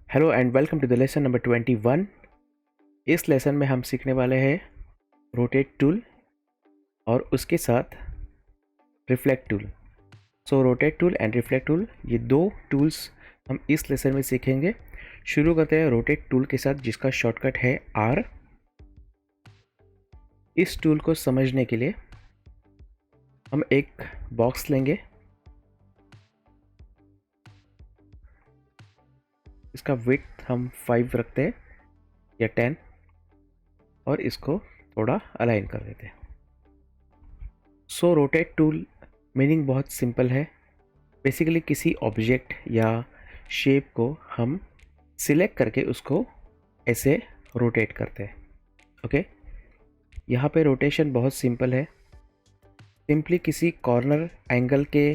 Hello and welcome to the lesson number 21। इस lesson में हम सीखने वाले हैं रोटेट टूल और उसके साथ reflect tool. So rotate tool and reflect tool, ये दो टूल्स हम इस लेसन में सीखेंगे। शुरू करते हैं रोटेट टूल के साथ, जिसका शॉर्टकट है R। इस टूल को समझने के लिए हम एक बॉक्स लेंगे, इसका विड्थ हम 5 रखते हैं या 10 और इसको थोड़ा अलाइन कर देते हैं। सो रोटेट टूल मीनिंग बहुत सिंपल है। बेसिकली किसी ऑब्जेक्ट या शेप को हम सिलेक्ट करके उसको ऐसे रोटेट करते हैं। ओके, यहाँ पे रोटेशन बहुत सिंपल है। सिंपली किसी कॉर्नर एंगल के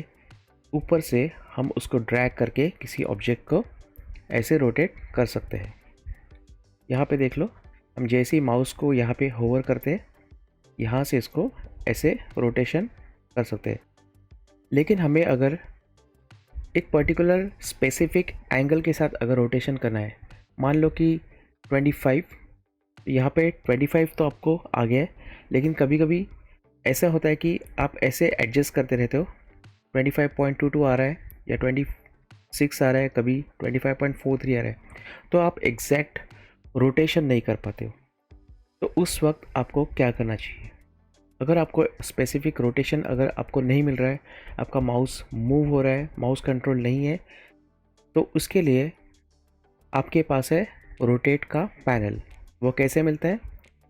ऊपर से हम उसको ड्रैग करके किसी ऑब्जेक्ट को ऐसे रोटेट कर सकते हैं। यहाँ पे देख लो, हम जैसे ही माउस को यहाँ पे होवर करते हैं, यहाँ से इसको ऐसे रोटेशन कर सकते हैं। लेकिन हमें अगर एक पर्टिकुलर स्पेसिफिक एंगल के साथ अगर रोटेशन करना है, मान लो कि 25, यहाँ पे 25 तो आपको आ गया है, लेकिन कभी कभी ऐसा होता है कि आप ऐसे एडजस्ट करते रहते हो। 25.22 आ रहा है या 26 आ रहा है, कभी 25.43 आ रहा है, तो आप एग्जैक्ट रोटेशन नहीं कर पाते हो। तो उस वक्त आपको क्या करना चाहिए? अगर आपको स्पेसिफिक रोटेशन अगर आपको नहीं मिल रहा है, आपका माउस मूव हो रहा है, माउस कंट्रोल नहीं है, तो उसके लिए आपके पास है रोटेट का पैनल। वो कैसे मिलता है?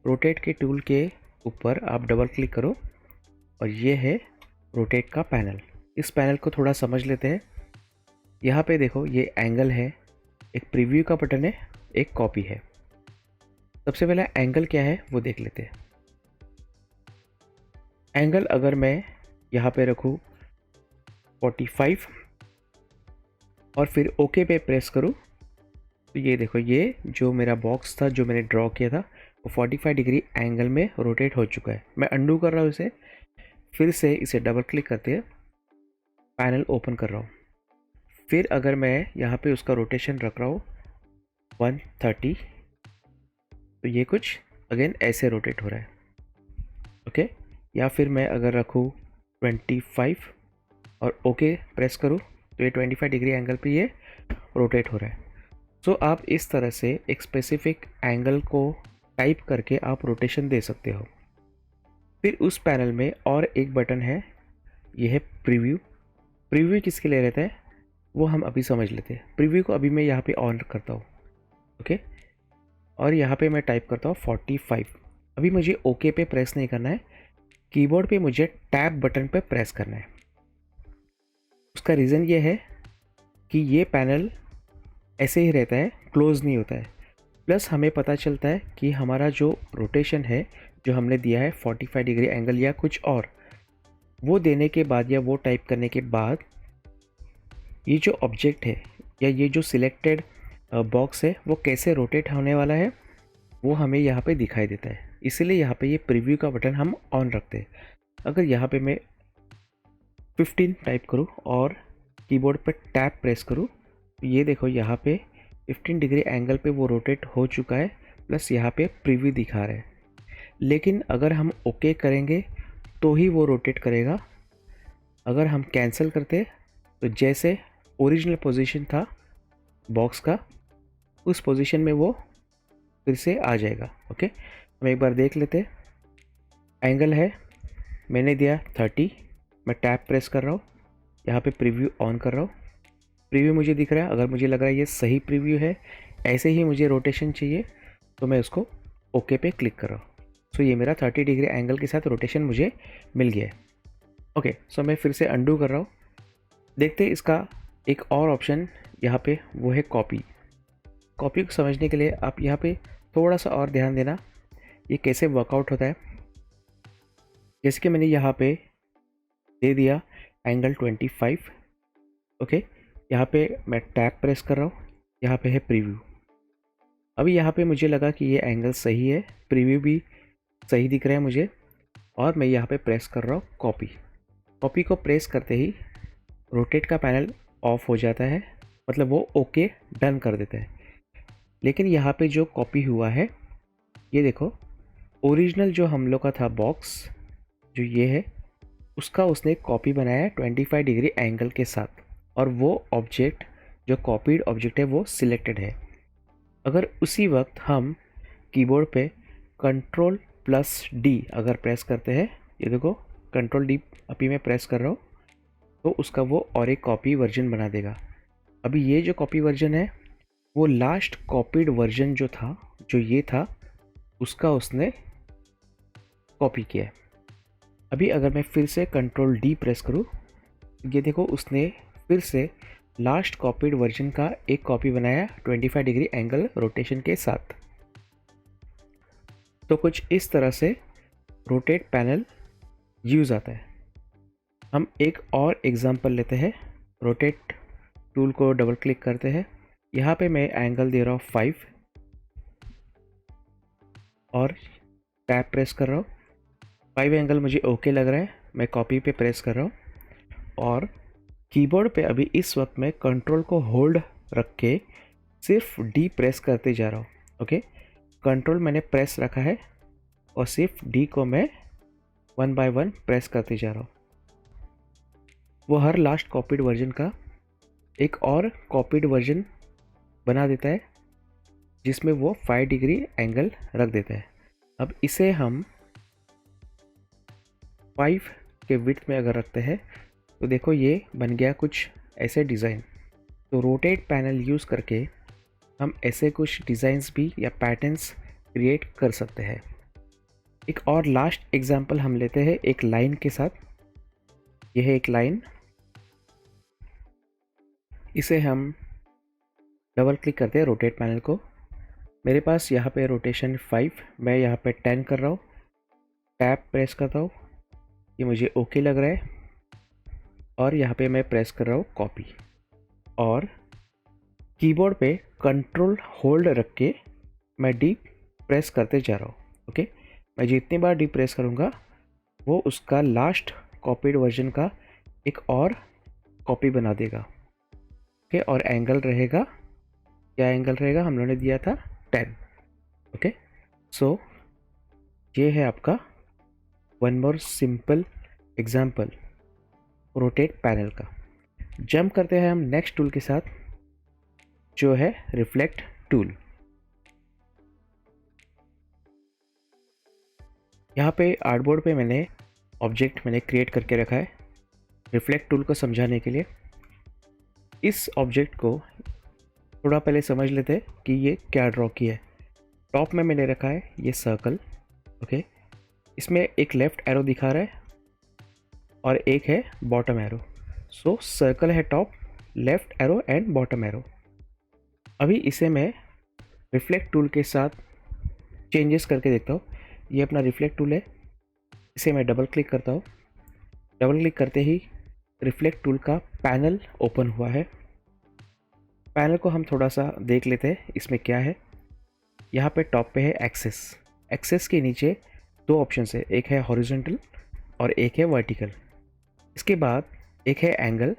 रोटेट के टूल के ऊपर आप डबल क्लिक करो और ये है रोटेट का पैनल। इस पैनल को थोड़ा समझ लेते हैं। यहाँ पे देखो, ये एंगल है, एक प्रीव्यू का बटन है, एक कॉपी है। सबसे पहले एंगल क्या है वो देख लेते हैं। एंगल अगर मैं यहाँ पे रखूँ 45 और फिर ओके पे प्रेस करूँ, तो ये देखो, ये जो मेरा बॉक्स था जो मैंने ड्रॉ किया था वो 45 डिग्री एंगल में रोटेट हो चुका है। मैं अंडू कर रहा हूँ इसे, फिर से इसे डबल क्लिक करते पैनल ओपन कर रहा हूँ। फिर अगर मैं यहाँ पे उसका रोटेशन रख रहा हूँ 130, तो ये कुछ अगेन ऐसे रोटेट हो रहा है। ओके, या फिर मैं अगर रखूँ 25 और ओके प्रेस करूँ, तो ये 25 डिग्री एंगल पे ये रोटेट हो रहा है। सो आप इस तरह से एक स्पेसिफिक एंगल को टाइप करके आप रोटेशन दे सकते हो। फिर उस पैनल में और एक बटन है, ये है प्रीव्यू। प्रीव्यू किसके लिए रहता है वो हम अभी समझ लेते हैं। प्रीव्यू को अभी मैं यहाँ पे ऑन करता हूँ। ओके, और यहाँ पे मैं टाइप करता हूँ 45। अभी मुझे ओके पे प्रेस नहीं करना है, कीबोर्ड पे मुझे टैब बटन पे प्रेस करना है। उसका रीज़न ये है कि ये पैनल ऐसे ही रहता है, क्लोज नहीं होता है। प्लस हमें पता चलता है कि हमारा जो रोटेशन है जो हमने दिया है 45 डिग्री एंगल या कुछ और, वो देने के बाद या वो टाइप करने के बाद ये जो ऑब्जेक्ट है या ये जो सिलेक्टेड बॉक्स है वो कैसे रोटेट होने वाला है वो हमें यहाँ पे दिखाई देता है। इसलिए यहाँ पे ये प्रीव्यू का बटन हम ऑन रखते हैं। अगर यहाँ पे मैं 15 टाइप करूँ और कीबोर्ड पर टैब प्रेस करूँ, तो ये देखो, यहाँ पे 15 डिग्री एंगल पे वो रोटेट हो चुका है, प्लस यहाँ पे प्रीव्यू दिखा रहा है। लेकिन अगर हम ओके करेंगे तो ही वो रोटेट करेगा। अगर हम कैंसिल करते तो जैसे ओरिजिनल पोजीशन था बॉक्स का, उस पोजीशन में वो फिर से आ जाएगा। ओके, हम एक बार देख लेते। एंगल है, मैंने दिया 30, मैं टैब प्रेस कर रहा हूँ, यहाँ पे प्रीव्यू ऑन कर रहा हूँ। प्रीव्यू मुझे दिख रहा है। अगर मुझे लग रहा है ये सही प्रीव्यू है, ऐसे ही मुझे रोटेशन चाहिए, तो मैं उसको ओके पे क्लिक कर रहा हूँ। सो ये मेरा 30 डिग्री एंगल के साथ रोटेशन मुझे मिल गया है। ओके, सो मैं फिर से अंडू कर रहा हूँ। देखते हैं इसका एक और ऑप्शन यहाँ पे, वो है कॉपी। कॉपी को समझने के लिए आप यहाँ पे थोड़ा सा और ध्यान देना, ये कैसे वर्कआउट होता है। जैसे कि मैंने यहाँ पे दे दिया एंगल 25। ओके, यहाँ पे मैं टैब प्रेस कर रहा हूँ, यहाँ पे है प्रीव्यू। अभी यहाँ पे मुझे लगा कि ये एंगल सही है, प्रीव्यू भी सही दिख रहा है मुझे, और मैं यहाँ पे प्रेस कर रहा हूँ कॉपी। कॉपी को प्रेस करते ही रोटेट का पैनल ऑफ हो जाता है, मतलब वो ओके डन कर देता है। लेकिन यहाँ पे जो कॉपी हुआ है, ये देखो, ओरिजिनल जो हम लोग का था बॉक्स, जो ये है, उसका उसने कॉपी बनाया 25 डिग्री एंगल के साथ, और वो ऑब्जेक्ट, जो कॉपीड ऑब्जेक्ट है, वो सिलेक्टेड है। अगर उसी वक्त हम कीबोर्ड पे Ctrl+D अगर प्रेस करते हैं, ये देखो Ctrl+D अभी मैं प्रेस कर रहा हूँ, तो उसका वो और एक कॉपी वर्जन बना देगा। अभी ये जो कॉपी वर्जन है, वो लास्ट कॉपीड वर्जन जो था, जो ये था, उसका उसने कॉपी किया है। अभी अगर मैं फिर से Ctrl+D प्रेस करूँ, ये देखो उसने फिर से लास्ट कॉपीड वर्जन का एक कॉपी बनाया 25 डिग्री एंगल रोटेशन के साथ। तो कुछ इस तरह से रोटेट पैनल यूज़ आता है। हम एक और एग्जांपल लेते हैं। रोटेट टूल को डबल क्लिक करते हैं। यहाँ पे मैं एंगल दे रहा हूँ 5 और टैब प्रेस कर रहा हूँ। 5 एंगल मुझे ओके लग रहा है, मैं कॉपी पे प्रेस कर रहा हूँ और कीबोर्ड पे अभी इस वक्त मैं कंट्रोल को होल्ड रख के सिर्फ डी प्रेस करते जा रहा हूँ। ओके, कंट्रोल मैंने प्रेस रखा है और सिर्फ डी को मैं 1 बाय 1 प्रेस करते जा रहा हूँ। वो हर लास्ट कॉपीड वर्जन का एक और कॉपीड वर्जन बना देता है, जिसमें वो 5 डिग्री एंगल रख देता है। अब इसे हम 5 के विड्थ में अगर रखते हैं, तो देखो ये बन गया कुछ ऐसे डिज़ाइन। तो रोटेट पैनल यूज़ करके हम ऐसे कुछ डिज़ाइंस भी या पैटर्न्स क्रिएट कर सकते हैं। एक और लास्ट एग्जांपल हम लेते हैं एक लाइन के साथ। यह है एक लाइन, इसे हम डबल क्लिक करते हैं रोटेट पैनल को। मेरे पास यहाँ पे रोटेशन 5, मैं यहाँ पे 10 कर रहा हूँ। टैब प्रेस करता हूँ, ये मुझे ओके लग रहा है और यहाँ पे मैं प्रेस कर रहा हूँ कॉपी, और कीबोर्ड पे कंट्रोल होल्ड रख के मैं डी प्रेस करते जा रहा हूँ। ओके, मैं जितनी बार डी प्रेस करूँगा वो उसका लास्ट कॉपीड वर्जन का एक और कॉपी बना देगा। ओके, और एंगल रहेगा, क्या एंगल रहेगा, हम लोगों ने दिया था 10। ओके, सो ये है आपका one more simple example rotate panel का। जंप करते हैं हम नेक्स्ट टूल के साथ, जो है रिफ्लेक्ट टूल। यहाँ पे आर्टबोर्ड पे मैंने ऑब्जेक्ट क्रिएट करके रखा है रिफ्लेक्ट टूल को समझाने के लिए। इस ऑब्जेक्ट को थोड़ा पहले समझ लेते हैं कि ये क्या ड्रॉ किया है। टॉप में मैंने रखा है ये सर्कल। ओके, इसमें एक लेफ़्ट एरो दिखा रहा है और एक है बॉटम एरो। सो सर्कल है top, left arrow and bottom arrow. अभी इसे मैं रिफ्लेक्ट टूल के साथ चेंजेस करके देखता हूँ। ये अपना रिफ्लेक्ट टूल है, इसे मैं डबल क्लिक करता हूँ। डबल क्लिक करते ही रिफ्लेक्ट टूल का पैनल ओपन हुआ है। पैनल को हम थोड़ा सा देख लेते हैं इसमें क्या है। यहाँ पे टॉप पे है एक्सेस। एक्सेस के नीचे दो ऑप्शन है, एक है हॉरिजॉन्टल और एक है वर्टिकल। इसके बाद एक है एंगल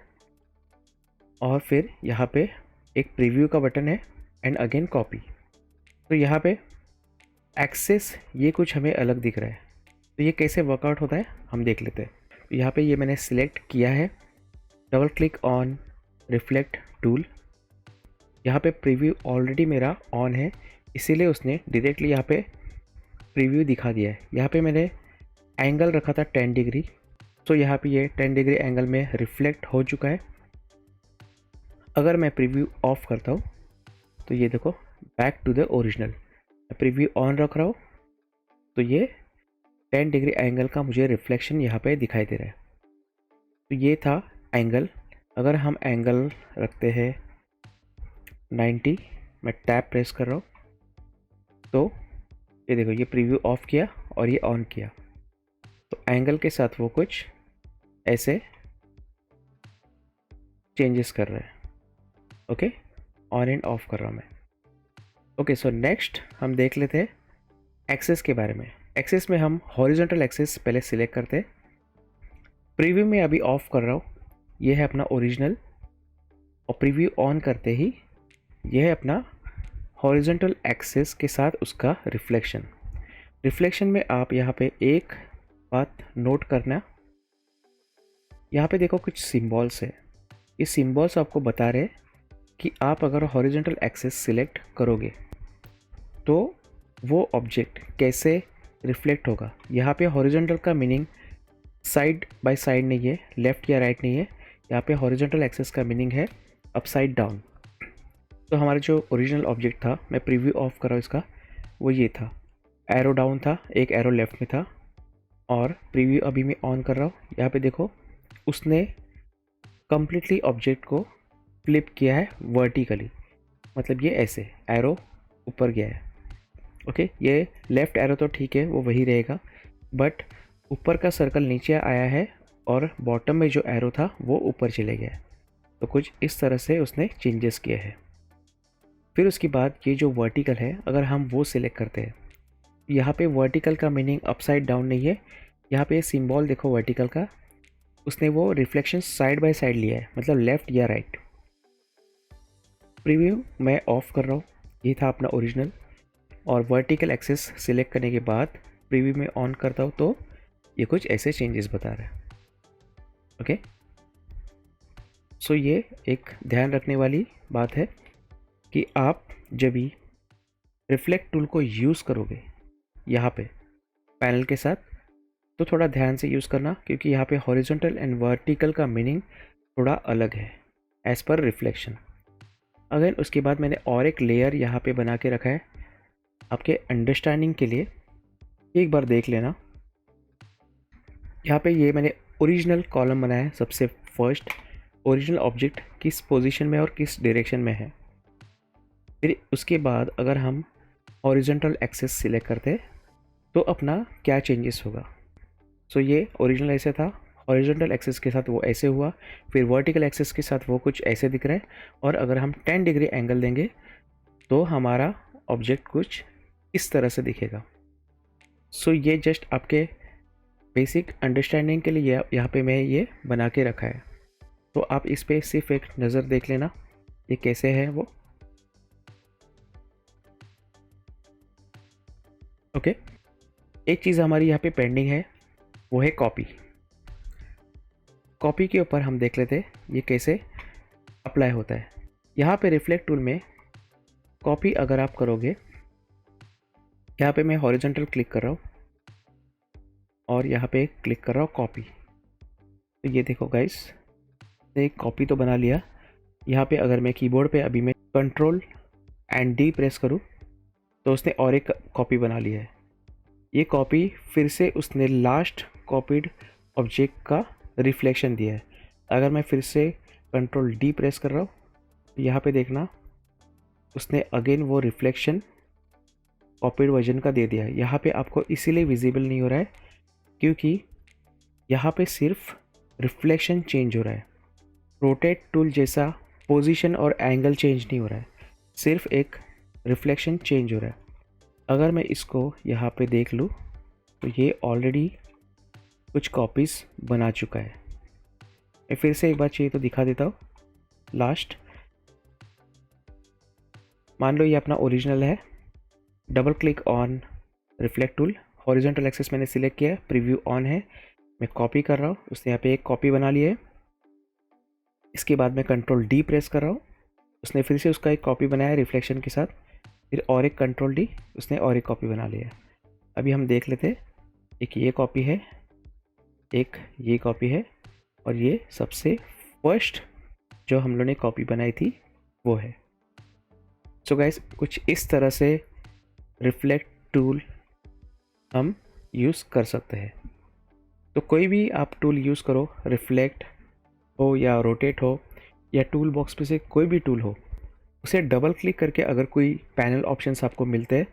और फिर यहाँ पे एक प्रीव्यू का बटन है एंड अगेन कॉपी। तो यहाँ पे एक्सेस ये कुछ हमें अलग दिख रहा है, तो ये कैसे वर्कआउट होता है हम देख लेते हैं। तो यहाँ पे ये मैंने सिलेक्ट किया है, double click on reflect tool. यहाँ पे प्रीव्यू ऑलरेडी मेरा ऑन है, इसीलिए उसने डायरेक्टली यहाँ पे प्रीव्यू दिखा दिया है। यहाँ पे मैंने एंगल रखा था 10 डिग्री, तो यहाँ पे ये 10 डिग्री एंगल में रिफ्लेक्ट हो चुका है। अगर मैं प्रीव्यू ऑफ करता हूँ तो ये देखो back to the original. Preview on रख रहा हूँ तो ये 10 डिग्री एंगल का मुझे रिफ्लेक्शन यहाँ पे दिखाई दे रहा है। तो ये था एंगल। अगर हम एंगल रखते हैं 90, मैं टैब प्रेस कर रहा हूँ तो ये देखो ये प्रीव्यू ऑफ किया और ये ऑन किया, तो एंगल के साथ वो कुछ ऐसे चेंजेस कर रहे हैं। ओके, ऑन एंड ऑफ कर रहा हूँ मैं। ओके, सो नेक्स्ट हम देख लेते हैं एक्सेस के बारे में। एक्सेस में हम हॉरिजॉन्टल एक्सेस पहले सिलेक्ट करते हैं। प्रीव्यू में अभी ऑफ कर रहा हूँ, ये है अपना ओरिजिनल, और प्रीव्यू ऑन करते ही ये है अपना हॉरिजॉन्टल एक्सिस के साथ उसका रिफ्लेक्शन। रिफ्लेक्शन में आप यहाँ पे एक बात नोट करना, यहाँ पे देखो कुछ सिंबल्स है। ये सिंबल्स आपको बता रहे कि आप अगर हॉरिजॉन्टल एक्सिस सिलेक्ट करोगे तो वो ऑब्जेक्ट कैसे रिफ्लेक्ट होगा। यहाँ पे हॉरिजॉन्टल का मीनिंग साइड बाय साइड नहीं है, लेफ़्ट या राइट नहीं है। यहाँ पे हॉरिजॉन्टल एक्सिस का मीनिंग है अपसाइड डाउन। तो हमारा जो ओरिजिनल ऑब्जेक्ट था, मैं प्रीव्यू ऑफ कर रहा हूँ इसका, वो ये था। एरो डाउन था, एक एरो लेफ़्ट में था, और प्रीव्यू अभी मैं ऑन कर रहा हूँ। यहाँ पे देखो उसने कम्प्लीटली ऑब्जेक्ट को फ्लिप किया है वर्टिकली, मतलब ये ऐसे एरो ऊपर गया है। ओके, ये लेफ़्ट एरो तो ठीक है, वो वही रहेगा, बट ऊपर का सर्कल नीचे आया है और बॉटम में जो एरो था वो ऊपर चले गया है। तो कुछ इस तरह से उसने चेंजेस किए हैं। फिर उसके बाद ये जो वर्टिकल है, अगर हम वो सिलेक्ट करते हैं, यहाँ पे वर्टिकल का मीनिंग अपसाइड डाउन नहीं है। यहाँ पे सिंबल देखो वर्टिकल का, उसने वो रिफ्लेक्शन साइड बाय साइड लिया है, मतलब लेफ़्ट या राइट। प्रीव्यू मैं ऑफ कर रहा हूँ, ये था अपना ओरिजिनल, और वर्टिकल एक्सिस सिलेक्ट करने के बाद प्रीव्यू में ऑन करता हूँ तो ये कुछ ऐसे चेंजेस बता रहा है। ओके, सो ये एक ध्यान रखने वाली बात है कि आप जब भी रिफ्लेक्ट टूल को यूज़ करोगे यहाँ पे पैनल के साथ, तो थोड़ा ध्यान से यूज़ करना, क्योंकि यहाँ पे हॉरिजॉन्टल एंड वर्टिकल का मीनिंग थोड़ा अलग है एज़ पर रिफ्लेक्शन। अगर उसके बाद मैंने और एक लेयर यहाँ पे बना के रखा है आपके अंडरस्टैंडिंग के लिए, एक बार देख लेना। यहाँ पे ये मैंने ओरिजिनल कॉलम बनाया है, सबसे फर्स्ट ओरिजिनल ऑब्जेक्ट किस पोजीशन में और किस डायरेक्शन में है। फिर उसके बाद अगर हम हॉरिजॉन्टल एक्सिस सिलेक्ट करते तो अपना क्या चेंजेस होगा। सो ये ओरिजिनल ऐसे था, हॉरिजॉन्टल एक्सिस के साथ वो ऐसे हुआ, फिर वर्टिकल एक्सिस के साथ वो कुछ ऐसे दिख रहा है, और अगर हम 10 डिग्री एंगल देंगे तो हमारा ऑब्जेक्ट कुछ इस तरह से दिखेगा। सो ये जस्ट आपके बेसिक अंडरस्टैंडिंग के लिए यहाँ पे मैं ये बना के रखा है, तो आप इस पे सिर्फ एक नज़र देख लेना ये कैसे है वो। ओके, एक चीज़ हमारी यहाँ पे पेंडिंग है, वो है कॉपी। कॉपी के ऊपर हम देख लेते ये कैसे अप्लाई होता है। यहाँ पे रिफ्लेक्ट टूल में कॉपी अगर आप करोगे, यहाँ पे मैं हॉरिजॉन्टल क्लिक कर रहा हूँ और यहाँ पे क्लिक कर रहा हूँ कॉपी। तो ये देखो गाइस, एक कॉपी तो बना लिया। यहाँ पे अगर मैं कीबोर्ड पे अभी मैं कंट्रोल एंड डी प्रेस करूँ तो उसने और एक कॉपी बना लिया है। ये कॉपी फिर से उसने लास्ट कॉपीड ऑब्जेक्ट का रिफ्लेक्शन दिया है। अगर मैं फिर से कंट्रोल डी प्रेस कर रहा हूँ, यहाँ पे देखना उसने अगेन वो रिफ्लेक्शन कॉपीड वर्जन का दे दिया है। यहाँ पे आपको इसीलिए विजिबल नहीं हो रहा है क्योंकि यहाँ पे सिर्फ रिफ्लेक्शन चेंज हो रहा है। रोटेट टूल जैसा पोजीशन और एंगल चेंज नहीं हो रहा है, सिर्फ एक रिफ्लेक्शन चेंज हो रहा है। अगर मैं इसको यहाँ पे देख लूँ तो ये ऑलरेडी कुछ कॉपीज़ बना चुका है। मैं फिर से एक बार चाहिए तो दिखा देता हूँ। लास्ट मान लो ये अपना ओरिजिनल है, double click on reflect tool, horizontal axis मैंने सिलेक्ट किया है, प्रीव्यू ऑन है, मैं कॉपी कर रहा हूँ, उसने यहाँ पे एक कॉपी बना ली है। इसके बाद मैं कंट्रोल डी प्रेस कर रहा हूँ, उसने फिर से उसका एक कॉपी बनाया है रिफ्लेक्शन के साथ, फिर और एक कंट्रोल डी, उसने और एक कॉपी बना लिया है। अभी हम देख लेते हैं, एक ये कॉपी है, एक ये कॉपी है, और ये सबसे फर्स्ट जो हम लोगों ने कॉपी बनाई थी वो है। सो गाइस, कुछ इस तरह से रिफ्लेक्ट टूल हम यूज़ कर सकते हैं। तो कोई भी आप टूल यूज़ करो, रिफ्लेक्ट हो या रोटेट हो या टूल बॉक्स में से कोई भी टूल हो, उसे डबल क्लिक करके अगर कोई पैनल ऑप्शंस आपको मिलते हैं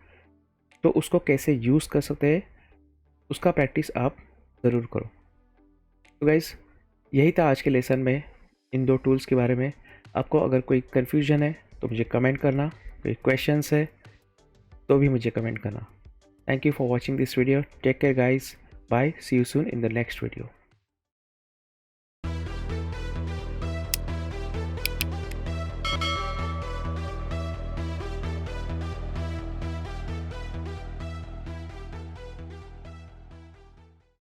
तो उसको कैसे यूज़ कर सकते हैं उसका प्रैक्टिस आप ज़रूर करो। तो गाइस, यही था आज के लेसन में इन दो टूल्स के बारे में। आपको अगर कोई कन्फ्यूजन है तो मुझे कमेंट करना, कोई क्वेश्चंस है तो भी मुझे कमेंट करना। Thank you for watching this video. Take care guys, bye, see you soon in the next video.